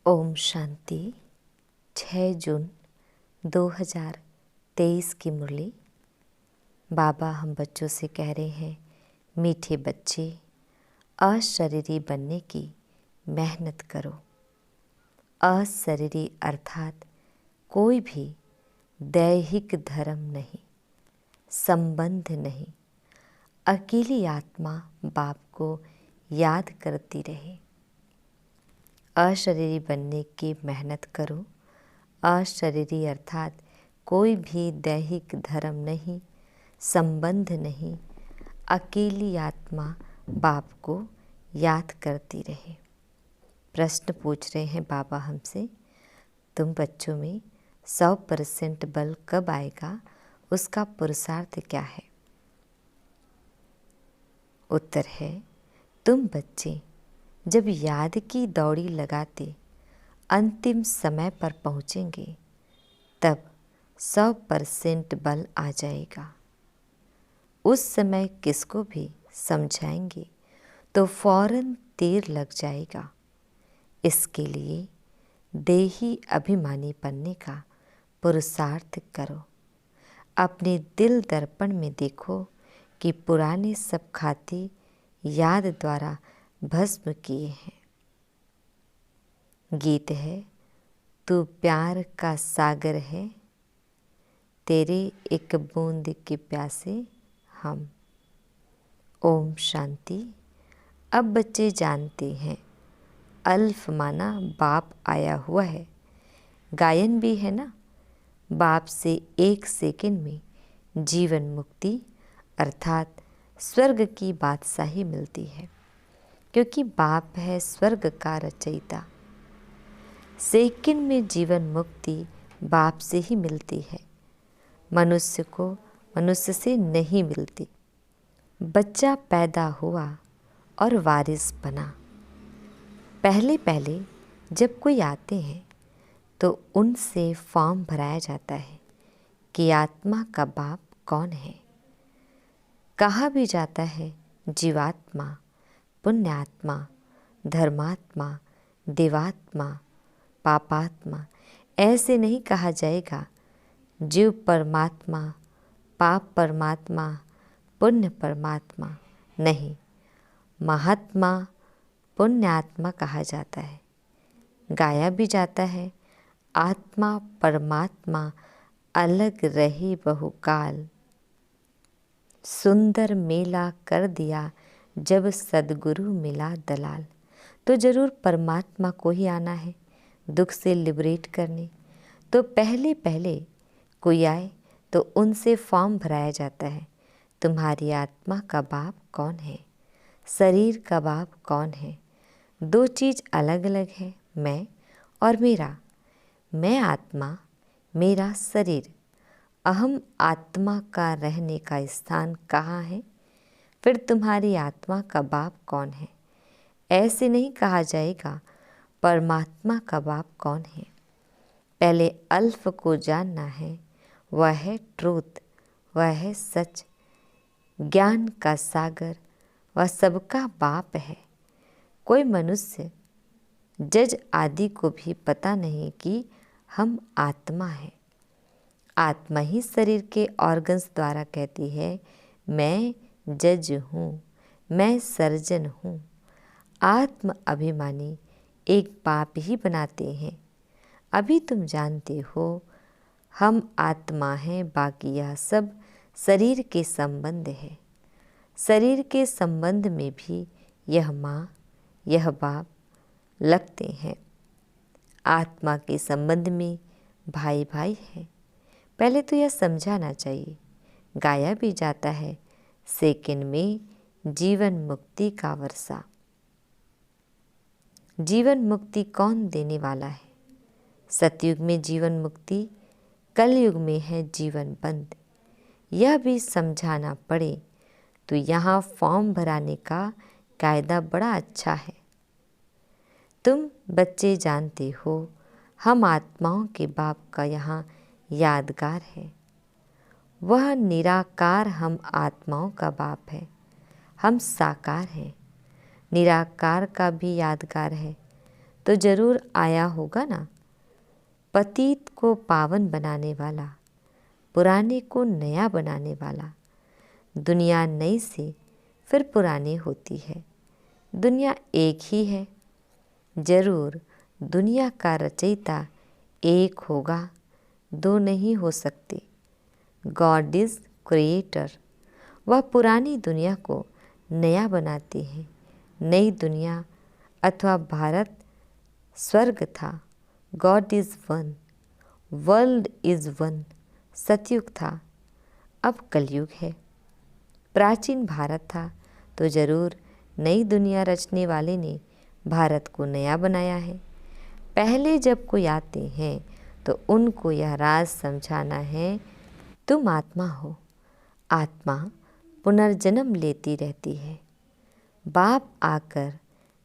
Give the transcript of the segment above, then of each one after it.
ओम शांति। 6 जून 2023 की मुरली। बाबा हम बच्चों से कह रहे हैं, मीठे बच्चे, अशरीरी बनने की मेहनत करो। अशरीरी अर्थात कोई भी दैहिक धर्म नहीं, संबंध नहीं। अकेली आत्मा बाप को याद करती रहे। अशरीरी बनने की मेहनत करो। अशरीरी अर्थात कोई भी दैहिक धर्म नहीं, संबंध नहीं। अकेली आत्मा बाप को याद करती रहे। प्रश्न पूछ रहे हैं बाबा हमसे, तुम बच्चों में 100% बल कब आएगा, उसका पुरुषार्थ क्या है? उत्तर है, तुम बच्चे जब याद की दौड़ी लगाते अंतिम समय पर पहुँचेंगे तब 100% बल आ जाएगा। उस समय किसको भी समझाएंगे तो फौरन तीर लग जाएगा। इसके लिए देही अभिमानी बनने का पुरुषार्थ करो। अपने दिल दर्पण में देखो कि पुराने सब खाते याद द्वारा भस्म किए हैं। गीत है, तू प्यार का सागर है, तेरे एक बूंद के प्यासे हम। ओम शांति। अब बच्चे जानते हैं, अल्फ माना बाप आया हुआ है। गायन भी है ना, बाप से 1 सेकंड में जीवन मुक्ति अर्थात स्वर्ग की बादशाही मिलती है, क्योंकि बाप है स्वर्ग का रचयिता। सेकंड में जीवन मुक्ति बाप से ही मिलती है, मनुष्य को मनुष्य से नहीं मिलती। बच्चा पैदा हुआ और वारिस बना। पहले पहले जब कोई आते हैं तो उनसे फॉर्म भराया जाता है कि आत्मा का बाप कौन है। कहा भी जाता है जीवात्मा, पुण्यात्मा, धर्मात्मा, देवात्मा, पापात्मा। ऐसे नहीं कहा जाएगा जीव परमात्मा, पाप परमात्मा, पुण्य परमात्मा। नहीं, महात्मा पुण्यात्मा कहा जाता है। गाया भी जाता है, आत्मा परमात्मा अलग रही बहुकाल। सुंदर मेला कर दिया जब सद्गुरु मिला दलाल। तो जरूर परमात्मा को ही आना है दुख से लिबरेट करने। तो पहले पहले कोई आए तो उनसे फॉर्म भराया जाता है, तुम्हारी आत्मा का बाप कौन है, शरीर का बाप कौन है। 2 चीज़ अलग अलग है, मैं और मेरा। मैं आत्मा, मेरा शरीर। अहम आत्मा का रहने का स्थान कहाँ है? फिर तुम्हारी आत्मा का बाप कौन है? ऐसे नहीं कहा जाएगा परमात्मा का बाप कौन है। पहले अल्फ को जानना है, वह है ट्रूथ, वह है सच, ज्ञान का सागर, वह सबका बाप है। कोई मनुष्य जज आदि को भी पता नहीं कि हम आत्मा हैं। आत्मा ही शरीर के ऑर्गन्स द्वारा कहती है, मैं जज हूँ, मैं सर्जन हूँ। आत्म अभिमानी एक पाप ही बनाते हैं। अभी तुम जानते हो हम आत्मा हैं, बाकी यह सब शरीर के संबंध है। शरीर के संबंध में भी यह माँ, यह बाप लगते हैं। आत्मा के संबंध में भाई भाई है। पहले तो यह समझाना चाहिए। गाया भी जाता है, सेकंड में जीवन मुक्ति का वर्षा। जीवन मुक्ति कौन देने वाला है? सतयुग में जीवन मुक्ति, कलयुग में है जीवन बंद। यह भी समझाना पड़े तो यहाँ फॉर्म भराने का कायदा बड़ा अच्छा है। तुम बच्चे जानते हो, हम आत्माओं के बाप का यहाँ यादगार है। वह निराकार हम आत्माओं का बाप है। हम साकार हैं, निराकार का भी यादगार है। तो ज़रूर आया होगा ना। पतित को पावन बनाने वाला, पुराने को नया बनाने वाला। दुनिया नई से फिर पुरानी होती है, दुनिया एक ही है। जरूर दुनिया का रचयिता एक होगा, दो नहीं हो सकते। God is creator. वह पुरानी दुनिया को नया बनाते हैं। नई दुनिया अथवा भारत स्वर्ग था। God is one, world is one. सतयुग था, अब कलयुग है। प्राचीन भारत था तो ज़रूर नई दुनिया रचने वाले ने भारत को नया बनाया है। पहले जब कोई आते हैं तो उनको यह राज समझाना है, तुम आत्मा हो। आत्मा पुनर्जन्म लेती रहती है। बाप आकर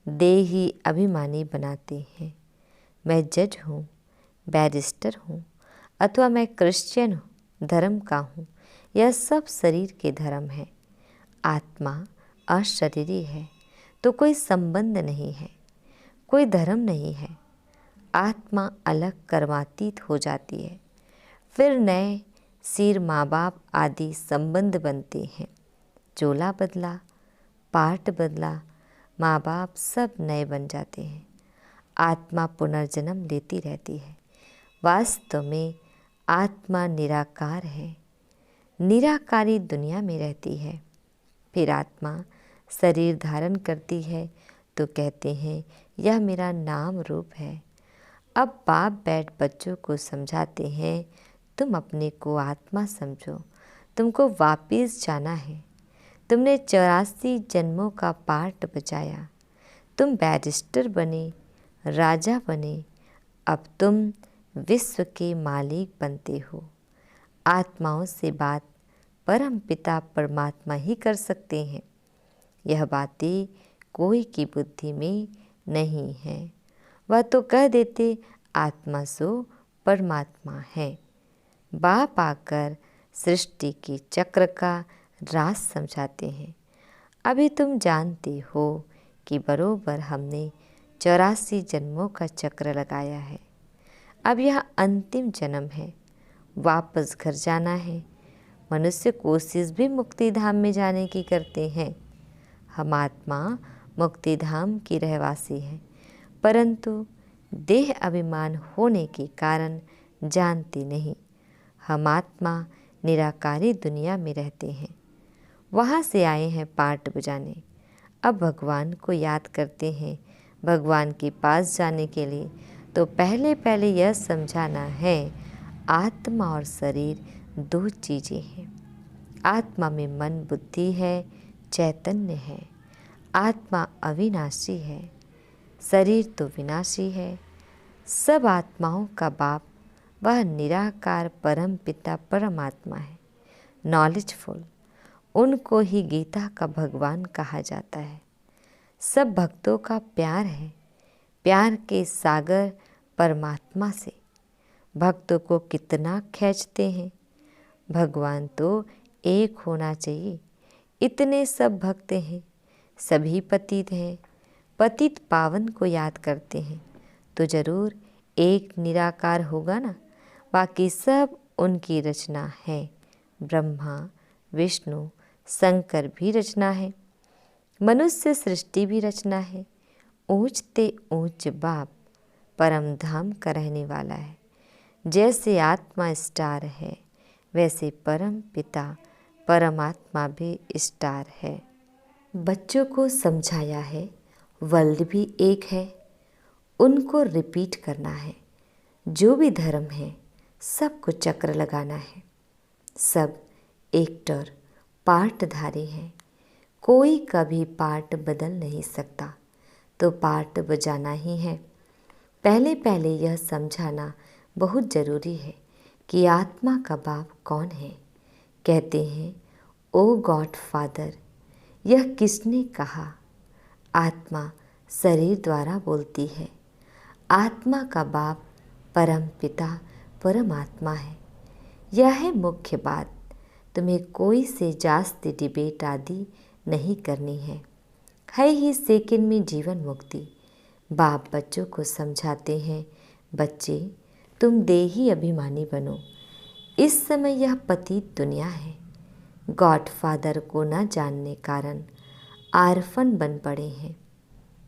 देही अभिमानी बनाते हैं। मैं जज हूँ, बैरिस्टर हूँ, अथवा मैं क्रिश्चियन धर्म का हूँ। यह सब शरीर के धर्म है। आत्मा अशरीरी है तो कोई संबंध नहीं है, कोई धर्म नहीं है। आत्मा अलग कर्मातीत हो जाती है। फिर नए सिर माँ बाप आदि संबंध बनते हैं। चोला बदला, पाठ बदला, माँ बाप सब नए बन जाते हैं। आत्मा पुनर्जन्म लेती रहती है। वास्तव में आत्मा निराकार है, निराकारी दुनिया में रहती है। फिर आत्मा शरीर धारण करती है तो कहते हैं यह मेरा नाम रूप है। अब बाप बैठ बच्चों को समझाते हैं, तुम अपने को आत्मा समझो, तुमको वापिस जाना है। तुमने 84 जन्मों का पाठ बचाया, तुम बैरिस्टर बने, राजा बने। अब तुम विश्व के मालिक बनते हो। आत्माओं से बात परम पिता परमात्मा ही कर सकते हैं। यह बातें कोई की बुद्धि में नहीं है। वह तो कह देते आत्मा सो परमात्मा है। बाप आकर सृष्टि के चक्र का राज समझाते हैं। अभी तुम जानते हो कि बरोबर हमने 84 जन्मों का चक्र लगाया है। अब यह अंतिम जन्म है, वापस घर जाना है। मनुष्य कोशिश भी मुक्ति धाम में जाने की करते हैं। हम आत्मा मुक्ति धाम की रहवासी हैं, परंतु देह अभिमान होने के कारण जानते नहीं। हम आत्मा निराकारी दुनिया में रहते हैं, वहाँ से आए हैं पाठ बजाने। अब भगवान को याद करते हैं। भगवान के पास जाने के लिए तो पहले पहले यह समझाना है, आत्मा और शरीर दो चीज़ें हैं। आत्मा में मन बुद्धि है, चैतन्य है। आत्मा अविनाशी है, शरीर तो विनाशी है। सब आत्माओं का बाप वह निराकार परम पिता परमात्मा है, नॉलेजफुल। उनको ही गीता का भगवान कहा जाता है। सब भक्तों का प्यार है, प्यार के सागर परमात्मा से। भक्तों को कितना खींचते हैं। भगवान तो एक होना चाहिए, इतने सब भक्त हैं, सभी पतित हैं। पतित पावन को याद करते हैं तो ज़रूर एक निराकार होगा ना। बाकी सब उनकी रचना है। ब्रह्मा विष्णु शंकर भी रचना है, मनुष्य सृष्टि भी रचना है। ऊंचते ऊंच बाप परम धाम का रहने वाला है। जैसे आत्मा स्टार है वैसे परम पिता परमात्मा भी स्टार है। बच्चों को समझाया है वर्ल्ड भी एक है, उनको रिपीट करना है। जो भी धर्म है सबको चक्र लगाना है। सब एक्टर पार्टधारी हैं, कोई कभी पार्ट बदल नहीं सकता, तो पार्ट बजाना ही है। पहले पहले यह समझाना बहुत ज़रूरी है कि आत्मा का बाप कौन है। कहते हैं ओ गॉड फादर, यह किसने कहा? आत्मा शरीर द्वारा बोलती है। आत्मा का बाप परम पिता परमात्मा है। यह है मुख्य बात। तुम्हें कोई से जास्ती डिबेट आदि नहीं करनी है ही सेकंड में जीवन मुक्ति। बाप बच्चों को समझाते हैं, बच्चे तुम देही अभिमानी बनो। इस समय यह पतित दुनिया है। गॉडफादर को न जानने कारण आर्फन बन पड़े हैं।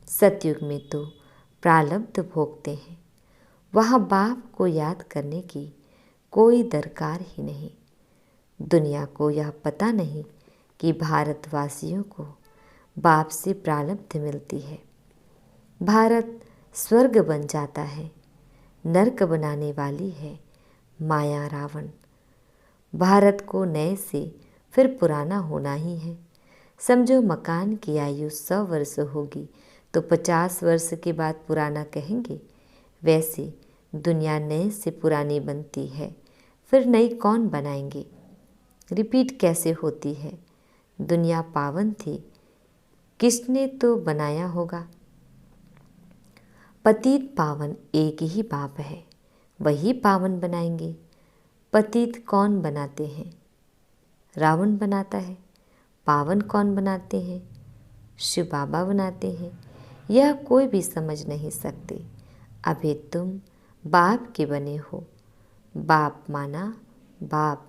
सतयुग में तो प्रारब्ध भोगते हैं, वहाँ बाप को याद करने की कोई दरकार ही नहीं। दुनिया को यह पता नहीं कि भारतवासियों को बाप से प्रारब्ध मिलती है। भारत स्वर्ग बन जाता है, नरक बनाने वाली है माया रावण। भारत को नए से फिर पुराना होना ही है। समझो मकान की आयु 100 वर्ष होगी तो 50 वर्ष के बाद पुराना कहेंगे। वैसे दुनिया नए से पुरानी बनती है, फिर नई कौन बनाएंगे? रिपीट कैसे होती है? दुनिया पावन थी, किसने तो बनाया होगा। पतित पावन एक ही बाप है, वही पावन बनाएंगे। पतित कौन बनाते हैं? रावण बनाता है। पावन कौन बनाते हैं? शिव बाबा बनाते हैं। यह कोई भी समझ नहीं सकते। अभी तुम बाप के बने हो। बाप माना बाप।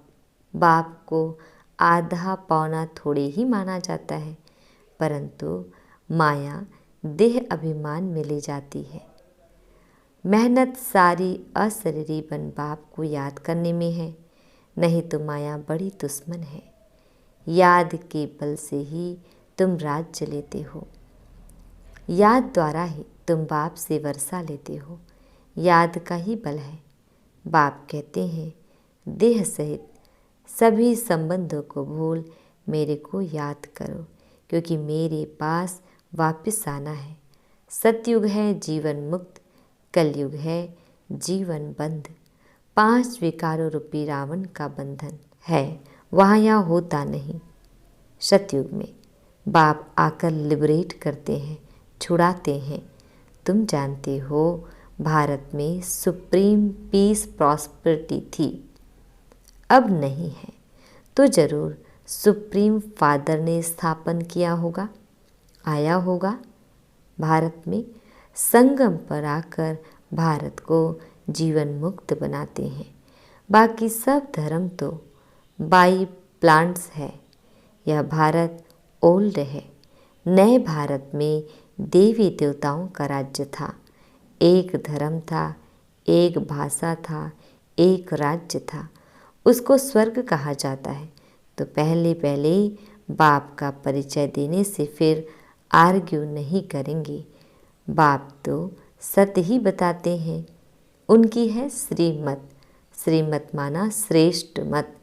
बाप को आधा पौना थोड़े ही माना जाता है, परंतु माया देह अभिमान में ले जाती है। मेहनत सारी अशरीरी बन बाप को याद करने में है, नहीं तो माया बड़ी दुश्मन है। याद के बल से ही तुम राज्य लेते हो। याद द्वारा ही तुम बाप से वर्षा लेते हो। याद का ही बल है। बाप कहते हैं, देह सहित सभी संबंधों को भूल मेरे को याद करो, क्योंकि मेरे पास वापस आना है। सतयुग है जीवन मुक्त, कलयुग है जीवन बंध। 5 विकारों रूपी रावण का बंधन है, वहाँ यहाँ होता नहीं। सतयुग में बाप आकर लिबरेट करते हैं, छुड़ाते हैं। तुम जानते हो भारत में सुप्रीम पीस प्रॉस्पेरिटी थी, अब नहीं है, तो जरूर सुप्रीम फादर ने स्थापन किया होगा, आया होगा। भारत में संगम पर आकर भारत को जीवन मुक्त बनाते हैं। बाकी सब धर्म तो बाई प्लांट्स है। यह भारत ओल्ड है। नए भारत में देवी देवताओं का राज्य था। एक धर्म था, एक भाषा था, एक राज्य था। उसको स्वर्ग कहा जाता है। तो पहले पहले बाप का परिचय देने से फिर आर्ग्यू नहीं करेंगे। बाप तो सत्य ही बताते हैं। उनकी है श्रीमत। श्रीमत माना श्रेष्ठ मत।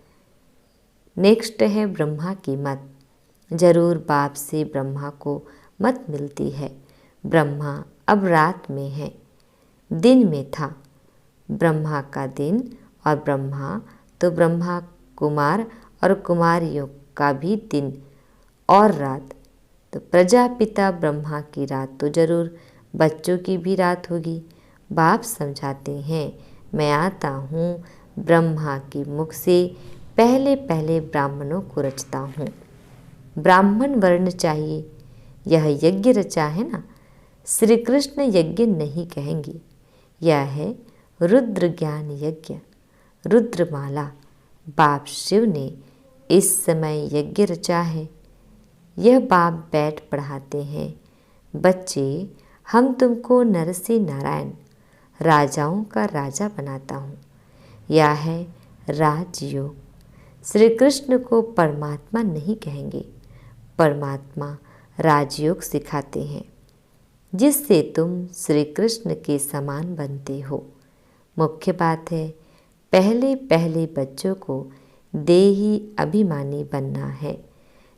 नेक्स्ट है ब्रह्मा की मत। जरूर बाप से ब्रह्मा को मत मिलती है। ब्रह्मा अब रात में है, दिन में था। ब्रह्मा का दिन और ब्रह्मा तो ब्रह्मा कुमार और कुमारियों का भी दिन और रात। तो प्रजापिता ब्रह्मा की रात तो जरूर बच्चों की भी रात होगी। बाप समझाते हैं, मैं आता हूँ ब्रह्मा के मुख से पहले पहले ब्राह्मणों को रचता हूँ। ब्राह्मण वर्ण चाहिए। यह यज्ञ रचा है ना, श्री कृष्ण यज्ञ नहीं कहेंगे। यह है रुद्र ज्ञान यज्ञ, रुद्रमाला। बाप शिव ने इस समय यज्ञ रचा है। यह बाप बैठ पढ़ाते हैं, बच्चे हम तुमको नर से नारायण, राजाओं का राजा बनाता हूँ। यह है राजयोग। श्री कृष्ण को परमात्मा नहीं कहेंगे, परमात्मा राजयोग सिखाते हैं, जिससे तुम श्री कृष्ण के समान बनते हो। मुख्य बात है, पहले पहले बच्चों को देही अभिमानी बनना है,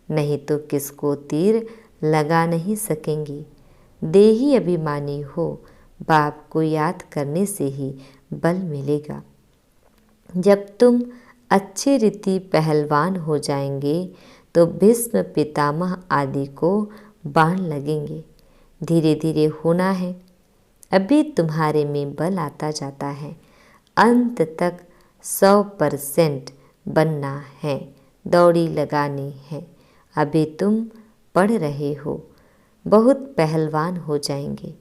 नहीं तो किसको तीर लगा नहीं सकेंगे। देही अभिमानी हो, बाप को याद करने से ही बल मिलेगा। जब तुम अच्छी रीति पहलवान हो जाएंगे तो भीष्म पितामह आदि को बाण लगेंगे। धीरे धीरे होना है। अभी तुम्हारे में बल आता जाता है। अंत तक 100% बनना है, दौड़ी लगानी है। अभी तुम पढ़ रहे हो, बहुत पहलवान हो जाएंगे।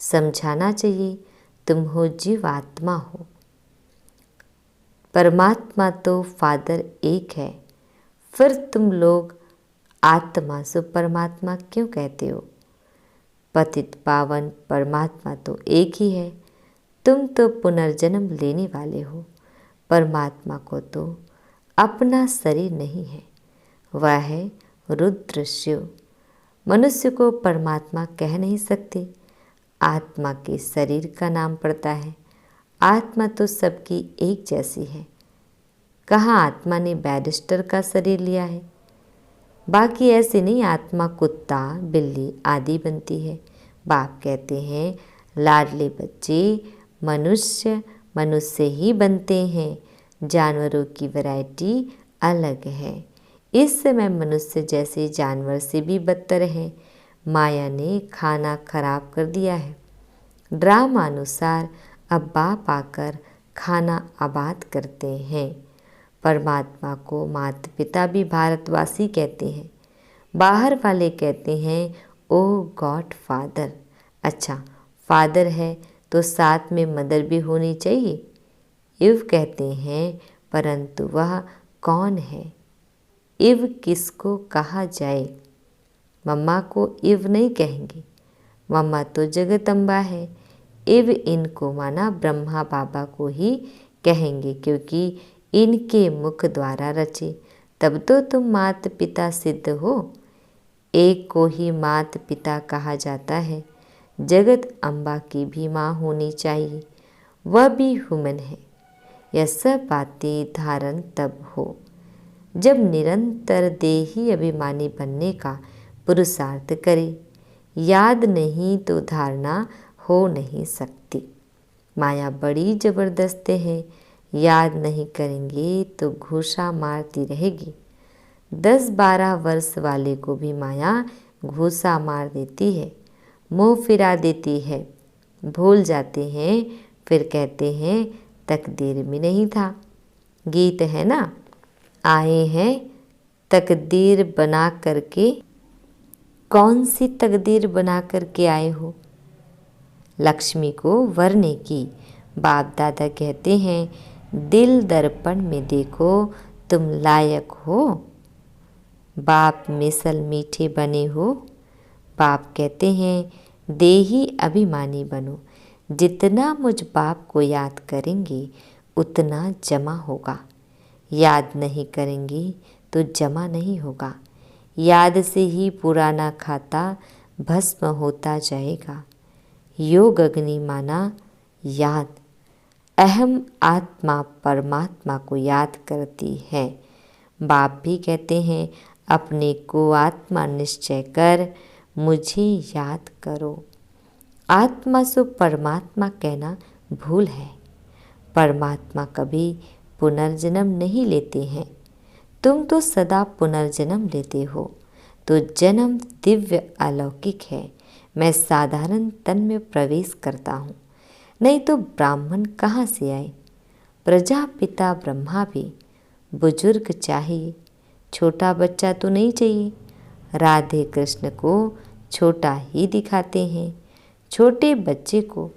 समझाना चाहिए तुम हो जीव आत्मा हो। परमात्मा तो फादर एक है, फिर तुम लोग आत्मा सो परमात्मा क्यों कहते हो? पतित पावन परमात्मा तो एक ही है, तुम तो पुनर्जन्म लेने वाले हो। परमात्मा को तो अपना शरीर नहीं है, वह है रुद्र शिव। मनुष्य को परमात्मा कह नहीं सकते, आत्मा के शरीर का नाम पड़ता है। आत्मा तो सबकी एक जैसी है। कहाँ आत्मा ने बैरिस्टर का शरीर लिया है? बाकी ऐसे नहीं, आत्मा कुत्ता बिल्ली आदि बनती है। बाप कहते हैं लाडले बच्चे मनुष्य मनुष्य ही बनते हैं, जानवरों की वैरायटी अलग है। इस समय मनुष्य जैसे जानवर से भी बदतर है। माया ने खाना खराब कर दिया है। ड्रामा अनुसार अब बाप आकर खाना आबाद करते हैं। परमात्मा को माता पिता भी भारतवासी कहते हैं, बाहर वाले कहते हैं ओ गॉड फादर। अच्छा, फादर है तो साथ में मदर भी होनी चाहिए। इव कहते हैं, परंतु वह कौन है? इव किसको कहा जाए? मम्मा को इव नहीं कहेंगे, मम्मा तो जगदम्बा है। इव इनको माना ब्रह्मा बाबा को ही कहेंगे, क्योंकि इनके मुख द्वारा रचे, तब तो तुम माता पिता सिद्ध हो। एक को ही माता पिता कहा जाता है। जगत अम्बा की भी माँ होनी चाहिए, वह भी ह्यूमन है। यह सब बातें धारण तब हो जब निरंतर देही अभिमानी बनने का पुरुषार्थ करे। याद नहीं तो धारणा हो नहीं सकती। माया बड़ी जबरदस्त है, याद नहीं करेंगे तो घूसा मारती रहेगी। 10-12 वर्ष वाले को भी माया घूसा मार देती है, मुंह फिरा देती है। भूल जाते हैं, फिर कहते हैं तकदीर में नहीं था। गीत है ना, आए हैं तकदीर बना करके। कौन सी तकदीर बना करके आए हो? लक्ष्मी को वरने की। बाप दादा कहते हैं दिल दर्पण में देखो तुम लायक हो। बाप मिसल मीठे बने हो। बाप कहते हैं देही अभिमानी बनो। जितना मुझ बाप को याद करेंगे उतना जमा होगा, याद नहीं करेंगे तो जमा नहीं होगा। याद से ही पुराना खाता भस्म होता जाएगा। योग अग्नि माना याद। अहम आत्मा परमात्मा को याद करती है। बाप भी कहते हैं अपने को आत्मा निश्चय कर मुझे याद करो। आत्मा सो परमात्मा कहना भूल है। परमात्मा कभी पुनर्जन्म नहीं लेते हैं। तुम तो सदा पुनर्जन्म लेते हो, तो जन्म दिव्य अलौकिक है। मैं साधारण तन में प्रवेश करता हूँ, नहीं तो ब्राह्मण कहाँ से आए? प्रजापिता ब्रह्मा भी बुजुर्ग चाहिए, छोटा बच्चा तो नहीं चाहिए। राधे कृष्ण को छोटा ही दिखाते हैं, छोटे बच्चे को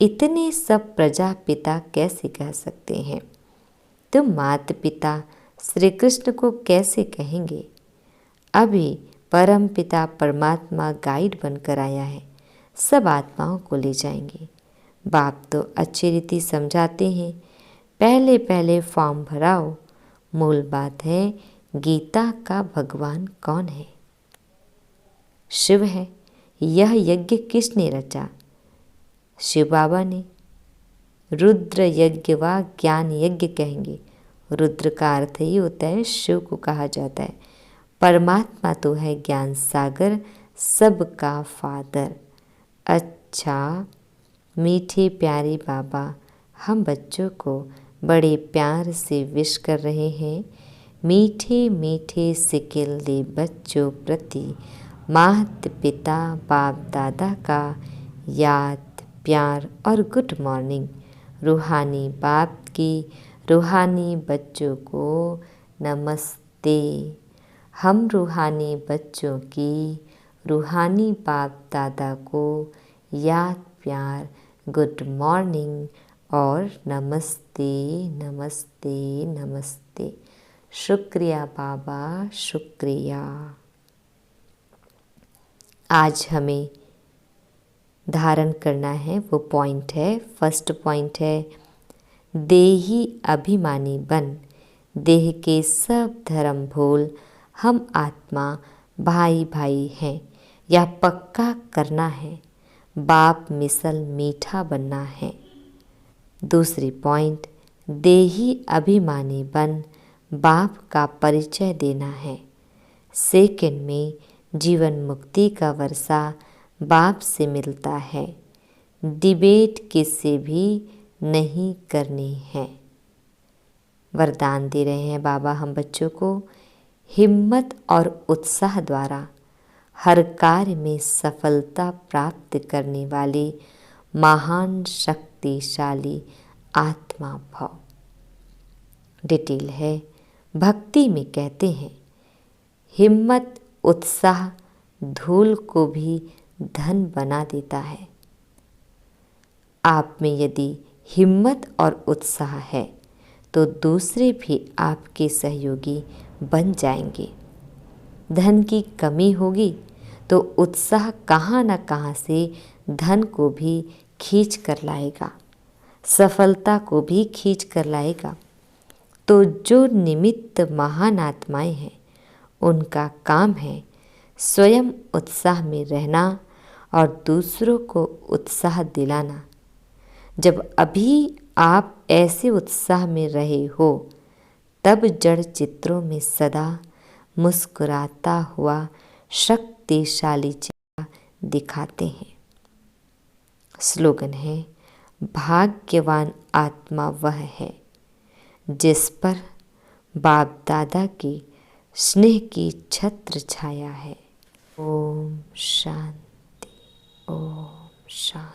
इतने सब प्रजापिता कैसे कह सकते हैं? तुम माता पिता श्री कृष्ण को कैसे कहेंगे? अभी परम पिता परमात्मा गाइड बनकर आया है, सब आत्माओं को ले जाएंगे। बाप तो अच्छी रीति समझाते हैं, पहले पहले फॉर्म भराओ। मूल बात है गीता का भगवान कौन है? शिव है। यह यज्ञ किसने रचा? शिव बाबा ने। रुद्र यज्ञ व ज्ञान यज्ञ कहेंगे। रुद्र का अर्थ ही होता है शिव को कहा जाता है। परमात्मा तो है ज्ञान सागर, सबका फादर। अच्छा मीठे प्यारे बाबा, हम बच्चों को बड़े प्यार से विश कर रहे हैं। मीठे मीठे सिकिल दे बच्चों प्रति माता पिता बाप दादा का याद प्यार और गुड मॉर्निंग। रूहानी बाप की रूहानी बच्चों को नमस्ते। हम रूहानी बच्चों की रूहानी बाप दादा को याद प्यार, गुड मॉर्निंग और नमस्ते नमस्ते नमस्ते। शुक्रिया बाबा, शुक्रिया। आज हमें धारण करना है वो पॉइंट है, फर्स्ट पॉइंट है, देही अभिमानी बन, देह के सब धर्म भूल, हम आत्मा भाई भाई हैं, या पक्का करना है, बाप मिसल मीठा बनना है। दूसरी पॉइंट, देही अभिमानी बन, बाप का परिचय देना है। सेकंड में जीवन मुक्ति का वर्षा बाप से मिलता है, डिबेट किससे भी नहीं करनी है। वरदान दे रहे हैं बाबा हम बच्चों को, हिम्मत और उत्साह द्वारा हर कार्य में सफलता प्राप्त करने वाली महान शक्तिशाली आत्मा भव। डिटेल है, भक्ति में कहते हैं, हिम्मत उत्साह धूल को भी धन बना देता है। आप में यदि हिम्मत और उत्साह है तो दूसरे भी आपके सहयोगी बन जाएंगे। धन की कमी होगी तो उत्साह कहाँ न कहाँ से धन को भी खींच कर लाएगा, सफलता को भी खींच कर लाएगा। तो जो निमित्त महान आत्माएं हैं, उनका काम है स्वयं उत्साह में रहना और दूसरों को उत्साह दिलाना। जब अभी आप ऐसे उत्साह में रहे हो, तब जड़ चित्रों में सदा मुस्कुराता हुआ शक्तिशाली चेहरा दिखाते हैं। स्लोगन है, भाग्यवान आत्मा वह है जिस पर बाप दादा की स्नेह की छत्र छाया है। ओम शांति, ओम शांति।